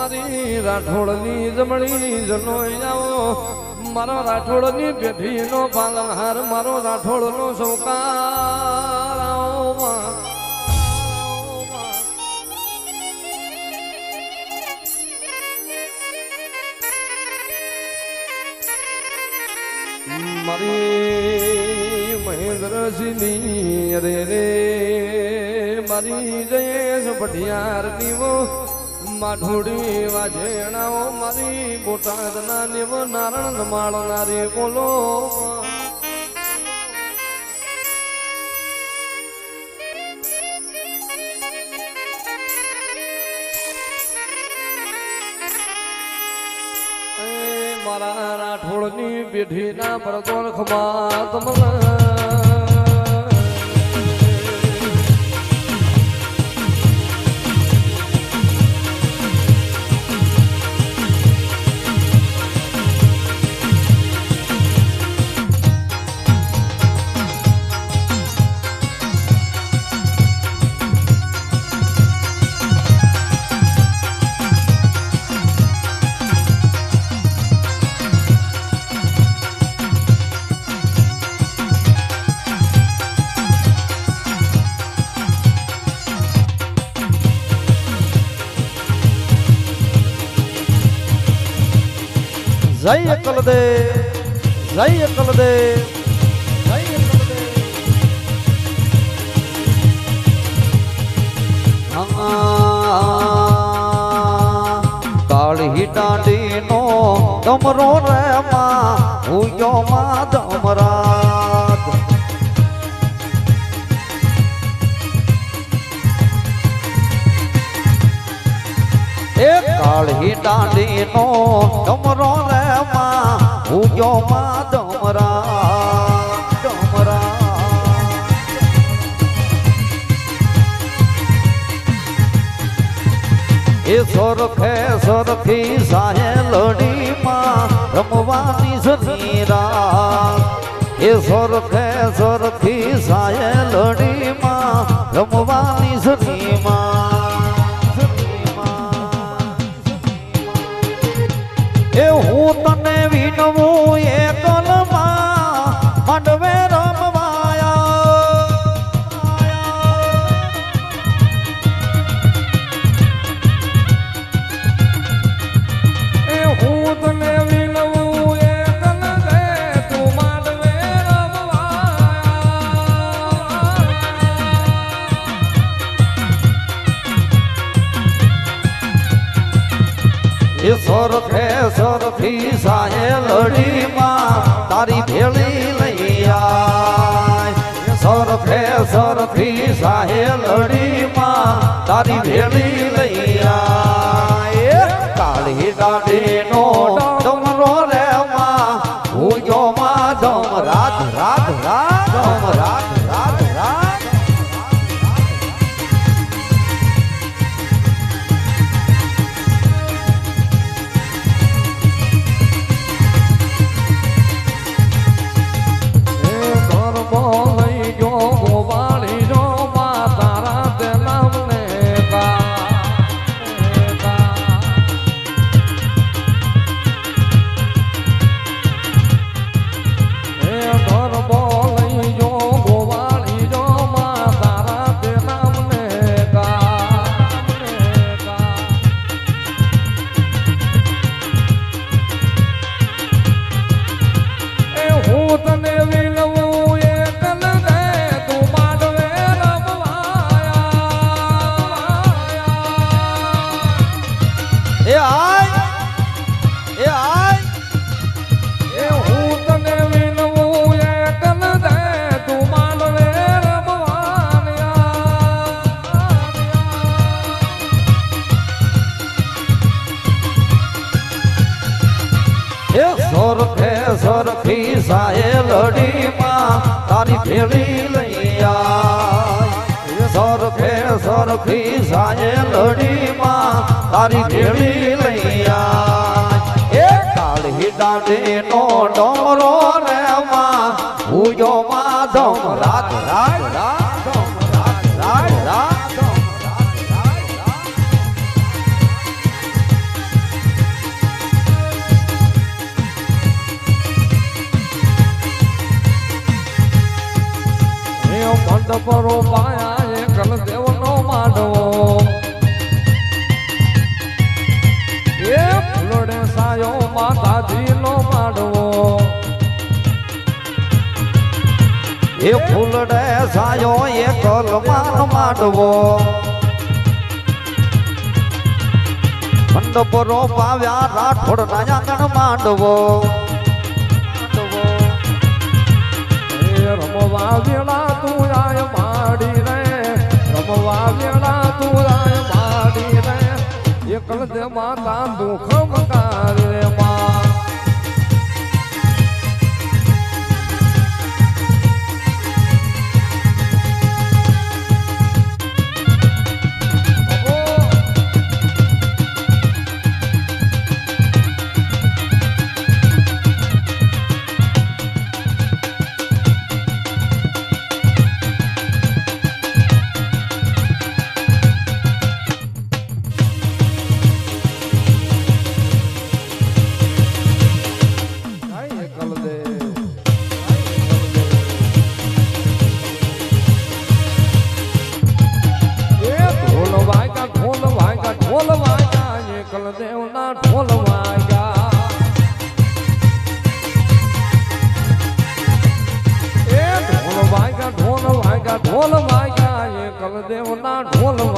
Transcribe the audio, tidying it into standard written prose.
મારી રાઠોડની જમણી જનો આવો મારો રાઠોડની પેઢીનો પાલનહાર મારો રાઠોડનો સૌકાર આવો મારી મહેન્દ્રસિંહની રે રે મારી જયેશ પઢિયારની વો માઢોડી વાજેણાઓ મારી બોટાદના નેવ નારણ માળનારી બોલો મારા રાઠોડની પેઢીના પરગોળખમાં તમને જય કલદેવ જય કલદેવ જય કલદેવ કાળી દાંડીનો ડમરો રે માં હુયો માં ડમરાત એ કાળી દાંડીનો ડમરો રે માં ઉગ્યો માં ડમરા ડમરા એ સરખી સાહેલડી માં રમવાની સનીરા એ સરખી સાહેલડી માં રમવાની સનીમાં એ હું તને વિનવું એ કલમાં મંડવે રમવાયા એ હું તને વિનવું એ કલને તું મંડવે રમવાયા એ સરખી સાહેલડી માં તારી ભેળી લઈ આય સરખી સાહેલડી માં તારી ભેળી લઈ આય કાળી દાંડીનો ડમરો રે માં ભૂજો માં ડમ રાત રાત રાત ડમ રાત રાત રાત સરખી સાહેલડી માં તારી ભેળી લઈ આય સરખી સાહેલડી માં તારી ભેળી લઈ આય એ કાળી દાંડીનો ડમરો રે માં હુયો માં ધમ રાત રાત રાત રાત રાત મંડપરો પાયા એ કલદેવનો માંડવો એ ફૂલડે સાયો માતાજીનો માંડવો એ ફૂલડે સાયો એ કલમાન માંડવો મંડપરો પાવ્યા રાઠોડ ના આંગણ માંડવો રમવા વેળા તું આય માડી રે રમવા વેળા તું આય માડી રે એકલ દે માતા દુઃખ મકારે માં કલદેવના ઢોલ વાગ્યા એ ઢોલ વાગ્યા એ કલદેવના ઢોલ